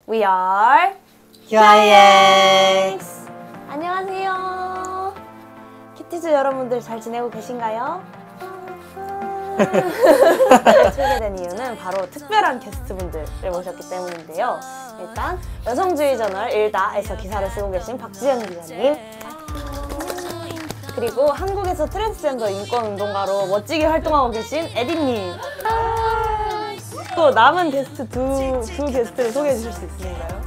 We are QIX! 안녕하세요. 키티즈 여러분들 잘 지내고 계신가요? 소개된 이유는 바로 특별한 게스트분들을 모셨기 때문인데요. 일단 여성주의저널 일다에서 기사를 쓰고 계신 박지연 기자님, 그리고 한국에서 트랜스젠더 인권운동가로 멋지게 활동하고 계신 에디님, 또 남은 게스트 두 게스트를 소개해 주실 수 있으신가요?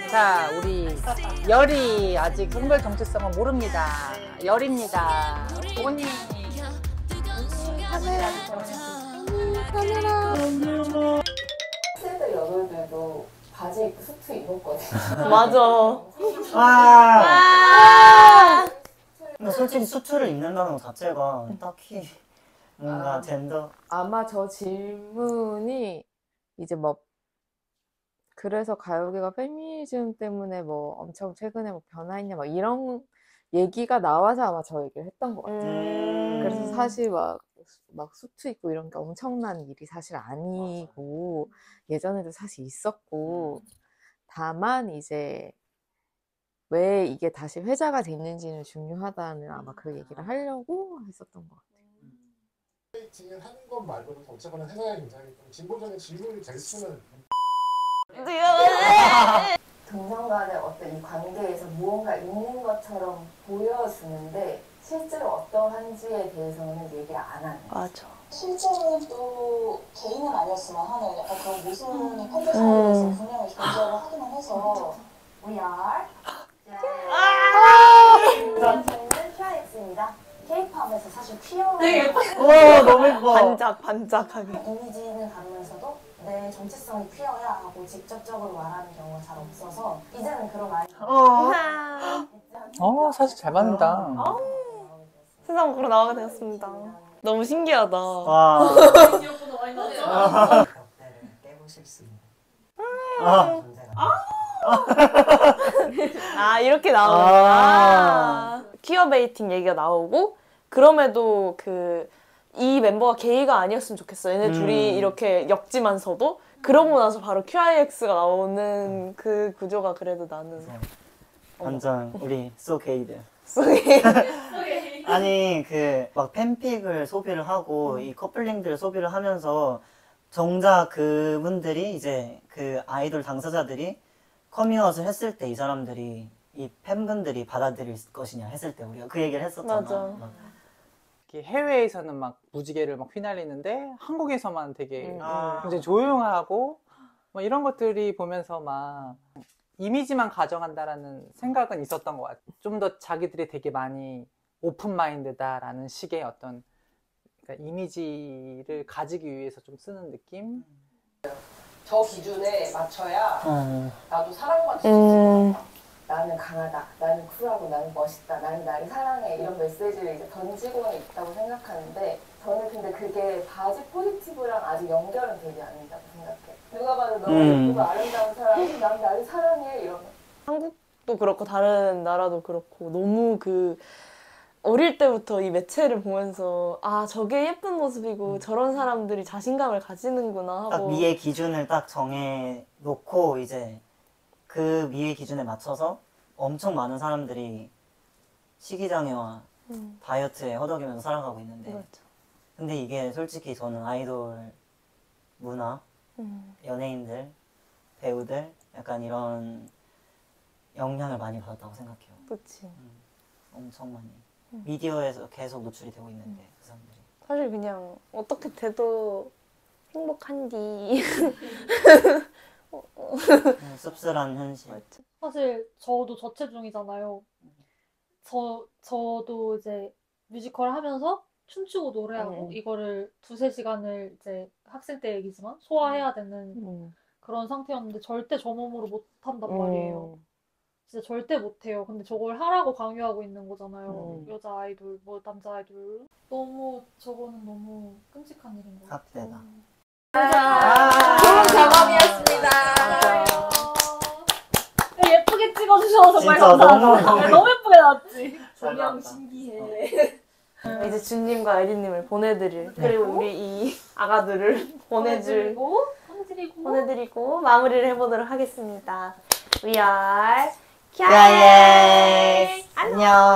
자, 우리 열이 아직 성별 정체성은 모릅니다. 열입니다. 오니 카메라. 팬들 여러분들도 바지 입고 수트 입었거든요. 맞아. 근데 솔직히 수트를 입는다는 것 자체가 딱히 뭔가 젠더 아마 저 질문이 이제 뭐 그래서 가요계가 페미니즘 때문에 뭐 엄청 최근에 뭐 변화했냐 막 이런 얘기가 나와서 아마 저 얘기를 했던 것 같아요. 그래서 사실 막 수트 입고 이런 게 엄청난 일이 사실 아니고 예전에도 사실 있었고 다만 이제 왜 이게 다시 회자가 됐는지는 중요하다는 아마 그 얘기를 하려고 했었던 것 같아요. 진행하는 것 말고도 어쨌거나 회사에 굉장히 좀 진보적인 질문이 될 수는 동성 간의 어떤 이 관계에서 무언가 있는 것처럼 보여주는데 실제로 어떠한지에 대해서는 얘기를 안 하는 거예요. 맞아. 실제로는 또 개인은 아니었지만 하는 약간 그런 모순의 팬들사이에서 분명히 존재를 하기는 해서 We are 저희는 QIX입니다. K-팝에서 사실 퀴어 너무 예뻐. 반짝반짝하게. 이미지는 다루면서도 내 정체성이 퀴어야 하고 직접적으로 말하는 경우가 잘 없어서 이제는 그런 말이 사실 잘 맞는다. 세상 밖으로 나가게 되었습니다. 너무 신기하다. 와. 깨보실 수 있는 이렇게 나오는구나. 퀴어 베이팅 얘기가 나오고, 그럼에도 이 멤버가 게이가 아니었으면 좋겠어. 얘네 둘이 이렇게 엮지만서도 그러고 나서 바로 QIX가 나오는 그 구조가 그래도 나는 완전 우리 소게이들. 속에 아니 막 팬픽을 소비를 하고 이 커플링들을 소비를 하면서 정작 그분들이 이제 그 아이돌 당사자들이 커밍아웃을 했을 때 이 사람들이 이 팬분들이 받아들일 것이냐 했을 때 우리가 그 얘기를 했었잖아. 맞아. 해외에서는 막 무지개를 막 휘날리는데 한국에서만 되게 굉장히 조용하고 뭐 이런 것들이 보면서 막 이미지만 가져간다라는 생각은 있었던 것 같아요. 좀 더 자기들이 되게 많이 오픈 마인드다라는 식의 어떤 그러니까 이미지를 가지기 위해서 좀 쓰는 느낌? 저 기준에 맞춰야 나도 사랑받을 수 음. 있을 것 같다. 나는 강하다, 나는 쿨하고, 나는 멋있다, 나는 나를 사랑해 이런 메시지를 이제 던지고는 있다고 생각하는데 저는 근데 그게 바지 포지티브랑 아직 연결은 되지 않는다고 생각해. 누가 봐도 너무 예쁘고 아름다운 사람이 난 나를 사랑해 이러면 한국도 그렇고 다른 나라도 그렇고 너무 어릴 때부터 이 매체를 보면서 저게 예쁜 모습이고 저런 사람들이 자신감을 가지는구나 딱 하고 미의 기준을 딱 정해 놓고 이제 그 미의 기준에 맞춰서 엄청 많은 사람들이 식이장애와 다이어트에 허덕이면서 살아가고 있는데 맞아. 근데 이게 솔직히 저는 아이돌 문화, 연예인들, 배우들 약간 이런 영향을 많이 받았다고 생각해요. 그치. 엄청 많이. 미디어에서 계속 노출이 되고 있는데 그 사람들이. 사실 그냥 어떻게 돼도 행복한디. 씁쓸한 현실. 맞지. 사실 저도 저체중이잖아요. 저도 이제 뮤지컬 하면서 춤추고 노래하고 이거를 2~3시간을 이제 학생 때 얘기지만 소화해야 되는 그런 상태였는데 절대 저 몸으로 못 한단 말이에요. 진짜 절대 못해요. 근데 저걸 하라고 강요하고 있는 거잖아요. 여자 아이돌, 뭐 남자 아이돌. 저거는 너무 끔찍한 일인 것 같아요. 학대다. 좋은 경험이었습니다. 예쁘게 찍어주셔서 정말 진짜 감사합니다. 너무 예쁘게 나왔지. 조명 신기해. 이제 준님과 에리님을 보내드릴 그리고 우리 이 아가들을 보내줄 그리고 편지 보내드리고 마무리를 해보도록 하겠습니다. We are 야, 예. 안녕.